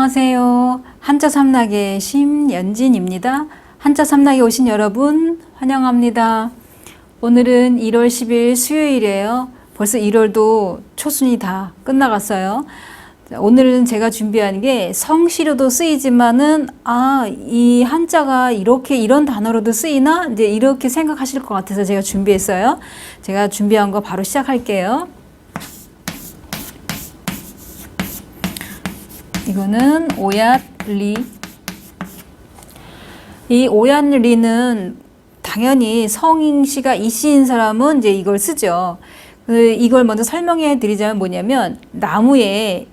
안녕하세요. 한자 삼락의 심연진입니다. 한자 삼락에 오신 여러분 환영합니다. 오늘은 1월 10일 수요일이에요. 벌써 1월도 초순이 다 끝나갔어요. 오늘은 제가 준비한 게 성시로도 쓰이지만은 이 한자가 이런 단어로도 쓰이나? 이제 이렇게 생각하실 것 같아서 제가 준비했어요. 제가 준비한 거 바로 시작할게요. 이거는 오얏리. 이 오얏리는 당연히 성씨가 이씨인 사람은 이제 이걸 쓰죠. 이걸 먼저 설명해 드리자면 뭐냐면 나무에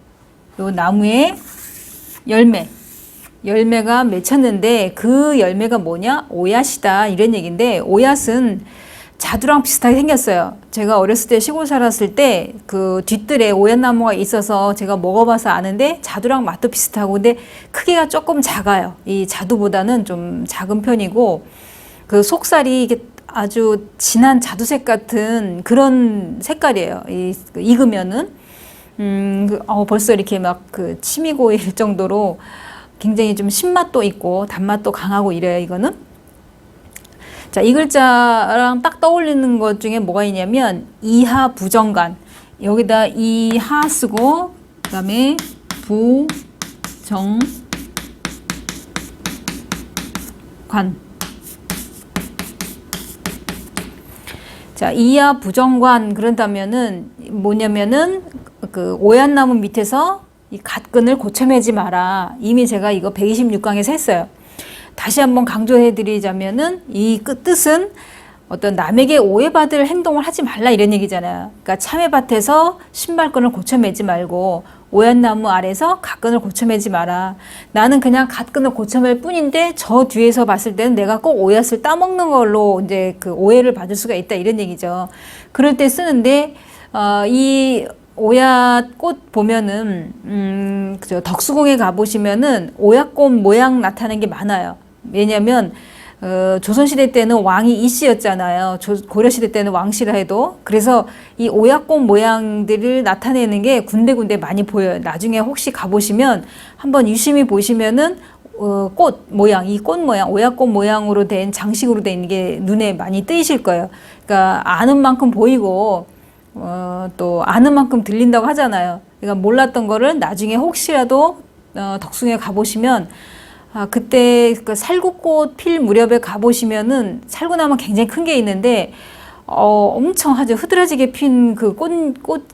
열매가 맺혔는데 그 열매가 뭐냐? 오얏이다 이런 얘기인데, 오얏은 자두랑 비슷하게 생겼어요. 제가 어렸을 때 시골 살았을 때 그 뒤뜰에 오얏나무가 있어서 제가 먹어봐서 아는데 자두랑 맛도 비슷하고, 근데 크기가 조금 작아요. 이 자두보다는 좀 작은 편이고, 그 속살이 이게 아주 진한 자두색 같은 그런 색깔이에요. 익으면은 벌써 이렇게 막 그 침이 고일 정도로 굉장히 좀 신맛도 있고 단맛도 강하고 이래요. 이거는. 자, 이 글자랑 딱 떠올리는 것 중에 뭐가 있냐면 이하 부정관. 여기다 이하 쓰고 그다음에 부정관. 자, 이하 부정관 그런다면은 뭐냐면은 그 오얏나무 밑에서 이 갓근을 고쳐매지 마라. 이미 제가 이거 126강에서 했어요. 다시 한번 강조해 드리자면은 이 뜻은 어떤 남에게 오해받을 행동을 하지 말라 이런 얘기잖아요. 그러니까 참외밭에서 신발끈을 고쳐매지 말고 오얏나무 아래서 갓근을 고쳐매지 마라. 나는 그냥 갓근을 고쳐맬 뿐인데 저 뒤에서 봤을 때는 내가 꼭 오얏을 따먹는 걸로 이제 그 오해를 받을 수가 있다 이런 얘기죠. 그럴 때 쓰는데 이 오얏 꽃 보면은 그죠, 덕수궁에 가보시면은 오얏꽃 모양 나타나는 게 많아요. 왜냐면 조선시대 때는 왕이 이씨였잖아요. 고려시대 때는 왕씨라 해도. 그래서 이 오얏꽃 모양들을 나타내는 게 군데군데 많이 보여요. 나중에 혹시 가보시면 한번 유심히 보시면은 꽃 모양, 이 꽃 모양, 오얏꽃 모양으로 된 장식으로 된 게 눈에 많이 띄실 거예요. 그러니까 아는 만큼 보이고 또 아는 만큼 들린다고 하잖아요. 그러니까 몰랐던 거를 나중에 혹시라도 덕숭에 가보시면 그때 그 살구꽃 필 무렵에 가보시면은 살구나무 굉장히 큰 게 있는데 엄청 아주 흐드러지게 핀 그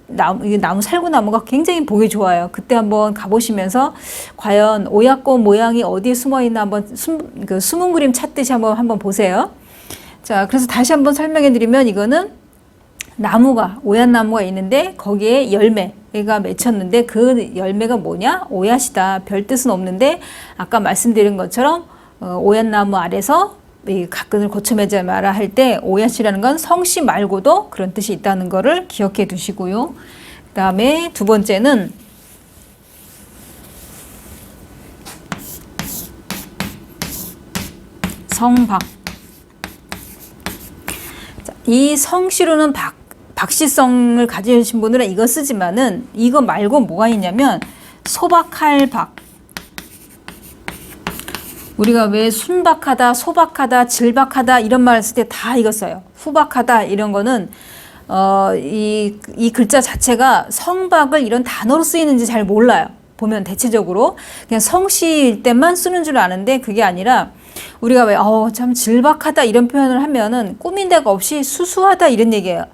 나무 살구나무가 굉장히 보기 좋아요. 그때 한번 가보시면서 과연 오얏꽃 모양이 어디에 숨어 있나 한번 숨은 그림 찾듯이 한번 보세요. 자, 그래서 다시 한번 설명해 드리면 이거는 오얏나무가 있는데 거기에 열매가 맺혔는데 그 열매가 뭐냐? 오얏이다. 별 뜻은 없는데 아까 말씀드린 것처럼 오얏나무 아래서 이 갓근을 고쳐매지 마라 할 때 오얏이라는 건 성씨 말고도 그런 뜻이 있다는 거를 기억해 두시고요. 그 다음에 두 번째는 성박. 자, 이 성씨로는 박씨성을 가지신 분들은 이거 쓰지만은 이거 말고 뭐가 있냐면 소박할 박. 우리가 왜 순박하다, 소박하다, 질박하다 이런 말 쓸 때 다 이거 써요. 후박하다 이런 거는 이 글자 자체가 성박을 이런 단어로 쓰이는지 잘 몰라요. 보면 대체적으로 그냥 성씨일 때만 쓰는 줄 아는데 그게 아니라 우리가 왜 참 질박하다 이런 표현을 하면은 꾸민 데가 없이 수수하다 이런 얘기예요.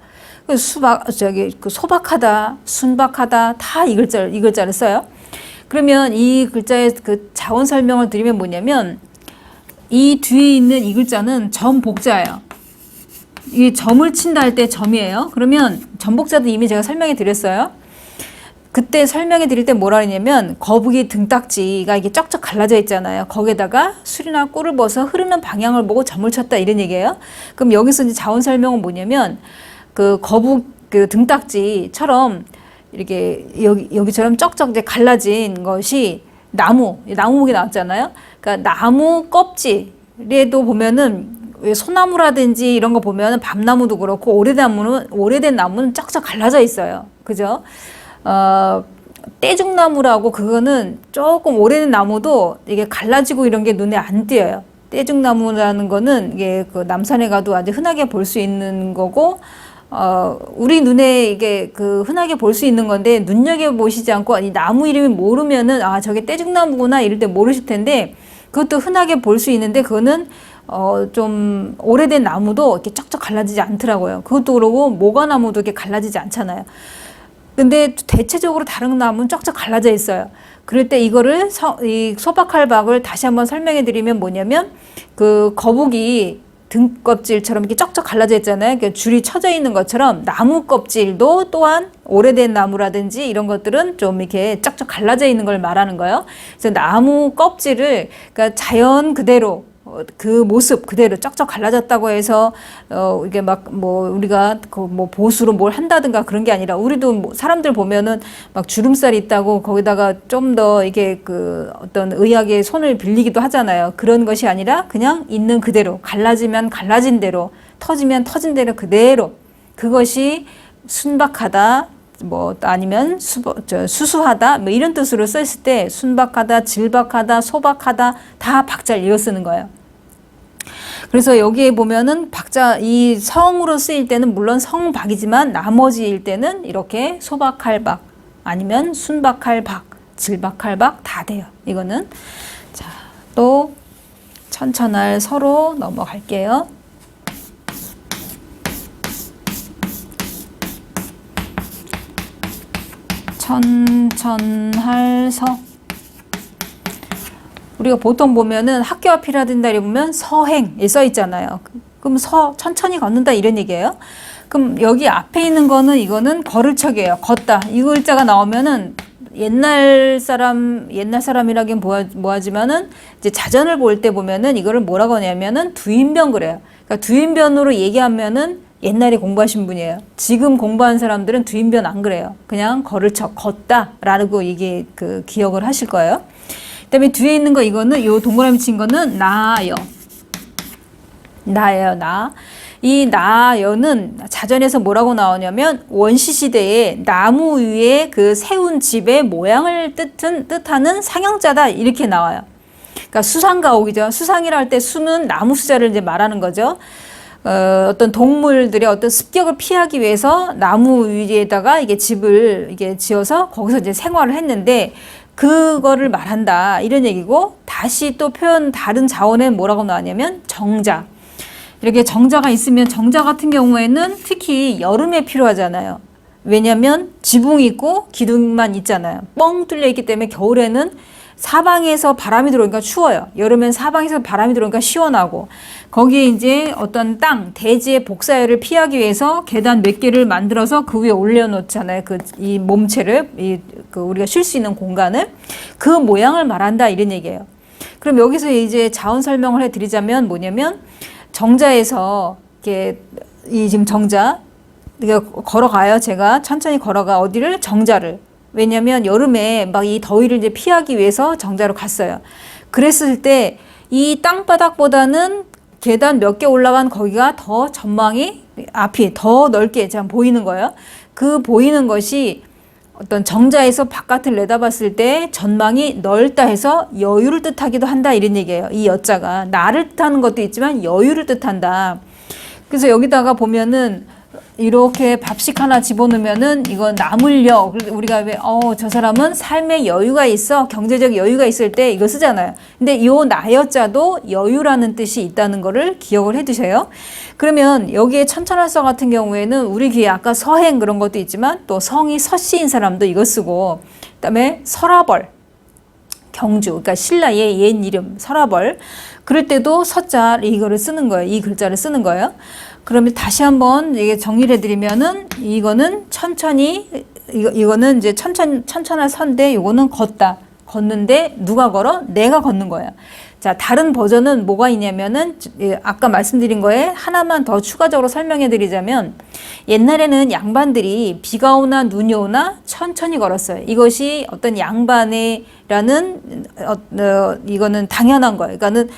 소박하다, 순박하다 다 이 글자를 써요. 그러면 이 글자의 그 자원 설명을 드리면 뭐냐면 이 뒤에 있는 이 글자는 점복자예요. 이 점을 친다 할 때 점이에요. 그러면 점복자도 이미 제가 설명해 드렸어요. 그때 설명해 드릴 때 뭐라 했냐면 거북이 등딱지가 이게 쩍쩍 갈라져 있잖아요. 거기에다가 술이나 꿀을 부어서 흐르는 방향을 보고 점을 쳤다 이런 얘기예요. 그럼 여기서 이제 자원 설명은 뭐냐면 그 거북 그 등딱지처럼 이렇게 여기처럼 쩍쩍 이제 갈라진 것이 나무목이 나왔잖아요. 그러니까 나무 껍질에도 보면은 왜 소나무라든지 이런 거 보면은 밤나무도 그렇고 오래된 나무는 쩍쩍 갈라져 있어요. 그죠? 떼죽나무라고 그거는 조금 오래된 나무도 이게 갈라지고 이런 게 눈에 안 띄어요. 떼죽나무라는 거는 이게 그 남산에 가도 아주 흔하게 볼 수 있는 거고, 우리 눈에 이게 그 흔하게 볼 수 있는 건데, 눈여겨보시지 않고 이 나무 이름이 모르면은, 아, 저게 떼죽나무구나 이럴 때 모르실 텐데, 그것도 흔하게 볼 수 있는데, 그거는 좀 오래된 나무도 이렇게 쩍쩍 갈라지지 않더라고요. 그것도 그러고 모과나무도 이렇게 갈라지지 않잖아요. 근데 대체적으로 다른 나무는 쩍쩍 갈라져 있어요. 그럴 때 이거를 이 소박칼박을 다시 한번 설명해 드리면 뭐냐면, 그 거북이 등껍질처럼 이렇게 쩍쩍 갈라져 있잖아요. 그러니까 줄이 쳐져 있는 것처럼 나무 껍질도 또한 오래된 나무라든지 이런 것들은 좀 이렇게 쩍쩍 갈라져 있는 걸 말하는 거예요. 그래서 나무 껍질을 그러니까 자연 그대로 그 모습 그대로 쩍쩍 갈라졌다고 해서 이게 막 뭐 우리가 그 뭐 보수로 뭘 한다든가 그런 게 아니라, 우리도 뭐 사람들 보면은 막 주름살이 있다고 거기다가 좀 더 이게 그 어떤 의학의 손을 빌리기도 하잖아요. 그런 것이 아니라 그냥 있는 그대로, 갈라지면 갈라진 대로, 터지면 터진 대로 그대로, 그것이 순박하다, 뭐 아니면 수수하다, 뭐 이런 뜻으로 썼을 때 순박하다, 질박하다, 소박하다 다 박자를 이어 쓰는 거예요. 그래서 여기에 보면은 박자, 이 성으로 쓰일 때는 물론 성박이지만 나머지일 때는 이렇게 소박할박 아니면 순박할박, 질박할박 다 돼요. 이거는. 자, 또 천천할 서로 넘어갈게요. 천천할 서. 우리가 보통 보면은 학교 앞이라든가 보면 서행에 써 있잖아요. 그럼 천천히 걷는다 이런 얘기예요. 그럼 여기 앞에 있는 거는, 이거는 걸을 척이에요. 걷다. 이 글자가 나오면은 옛날 사람이라긴 뭐하지만은 이제 자전을 볼 때 보면은 이거를 뭐라고 하냐면은 두인변 그래요. 그러니까 두인변으로 얘기하면은 옛날에 공부하신 분이에요. 지금 공부하는 사람들은 두인변 안 그래요. 그냥 걸을 척, 걷다라고 이게 그 기억을 하실 거예요. 그다음에 뒤에 있는 거, 이거는 요 동그라미 친 거는 나요. 나예요, 나. 이 나여는 자전에서 뭐라고 나오냐면, 원시 시대에 나무 위에 그 세운 집의 모양을 뜻하는 상형자다 이렇게 나와요. 그러니까 수상가옥이죠. 수상이라 할 때 수는 나무 수자를 이제 말하는 거죠. 어떤 동물들의 어떤 습격을 피하기 위해서 나무 위에다가 이게 집을 이게 지어서 거기서 이제 생활을 했는데, 그거를 말한다 이런 얘기고, 다시 또 표현 다른 자원에 뭐라고 나왔냐면 정자. 이렇게 정자가 있으면, 정자 같은 경우에는 특히 여름에 필요하잖아요. 왜냐하면 지붕이 있고 기둥만 있잖아요. 뻥 뚫려 있기 때문에 겨울에는 사방에서 바람이 들어오니까 추워요. 여름엔 사방에서 바람이 들어오니까 시원하고, 거기에 이제 어떤 땅, 대지의 복사열을 피하기 위해서 계단 몇 개를 만들어서 그 위에 올려놓잖아요. 이 몸체를, 우리가 쉴 수 있는 공간을, 그 모양을 말한다 이런 얘기예요. 그럼 여기서 이제 자원 설명을 해드리자면 뭐냐면, 정자에서 이렇게 지금 정자, 걸어가요. 제가 천천히 걸어가. 어디를? 정자를. 왜냐면 여름에 막 이 더위를 이제 피하기 위해서 정자로 갔어요. 그랬을 때 이 땅바닥보다는 계단 몇 개 올라간 거기가 더 전망이 앞이 더 넓게 참 보이는 거예요. 그 보이는 것이 어떤 정자에서 바깥을 내다봤을 때 전망이 넓다 해서 여유를 뜻하기도 한다 이런 얘기예요. 이 여자가 나를 뜻하는 것도 있지만 여유를 뜻한다. 그래서 여기다가 보면은 이렇게 밥식 하나 집어넣으면은 이거 나물려. 우리가 왜 저 사람은 삶의 여유가 있어, 경제적 여유가 있을 때 이거 쓰잖아요. 근데 요 나여자도 여유라는 뜻이 있다는 거를 기억을 해두세요. 그러면 여기에 천천할서 같은 경우에는 우리 귀에 아까 서행 그런 것도 있지만, 또 성이 서씨인 사람도 이거 쓰고, 그다음에 설아벌, 경주, 그러니까 신라의 옛 이름 설아벌, 그럴 때도 서자 이거를 쓰는 거예요. 이 글자를 쓰는 거예요. 그러면 다시 한번 이게 정리를 해드리면은, 이거는 천천히, 이거는 이제 천천할 선데, 이거는 걷다. 걷는데 누가 걸어? 내가 걷는 거예요. 자, 다른 버전은 뭐가 있냐면은, 아까 말씀드린 거에 하나만 더 추가적으로 설명해 드리자면, 옛날에는 양반들이 비가 오나 눈이 오나 천천히 걸었어요. 이것이 어떤 양반이라는, 이거는 당연한 거예요. 그러니까는,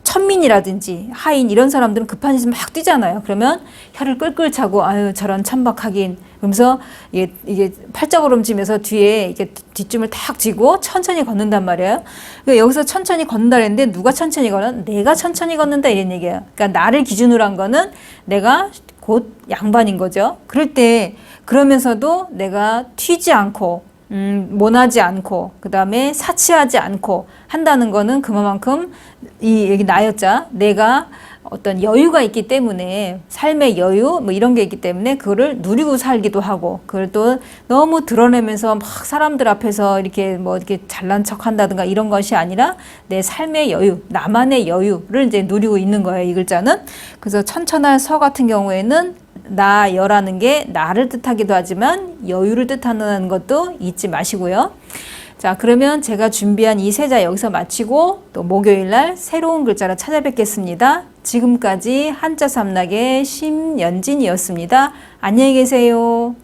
천민이라든지 하인 이런 사람들은 급한 짓을 막 뛰잖아요. 그러면 혀를 끌끌 차고 아유 저런 천박하긴 그러면서 이게 팔자고름지면서 뒤에 이게 뒷줌을 탁 쥐고 천천히 걷는단 말이에요. 그러니까 여기서 천천히 걷는다 그랬는데 누가 천천히 걸어? 내가 천천히 걷는다 이런 얘기예요. 그러니까 나를 기준으로 한 거는 내가 곧 양반인 거죠. 그럴 때 그러면서도 내가 튀지 않고 모나지 않고 그 다음에 사치하지 않고 한다는 거는 그만큼 이 여기 나였자 내가 어떤 여유가 있기 때문에 삶의 여유 뭐 이런 게 있기 때문에 그거를 누리고 살기도 하고 그걸 또 너무 드러내면서 막 사람들 앞에서 이렇게 뭐 이렇게 잘난 척 한다든가 이런 것이 아니라 내 삶의 여유 나만의 여유를 이제 누리고 있는 거예요 이 글자는. 그래서 천천할 서 같은 경우에는 나여라는 게 나를 뜻하기도 하지만 여유를 뜻하는 것도 잊지 마시고요. 자, 그러면 제가 준비한 이 세자 여기서 마치고 또 목요일 날 새로운 글자로 찾아뵙겠습니다. 지금까지 한자 삼락의 심연진이었습니다. 안녕히 계세요.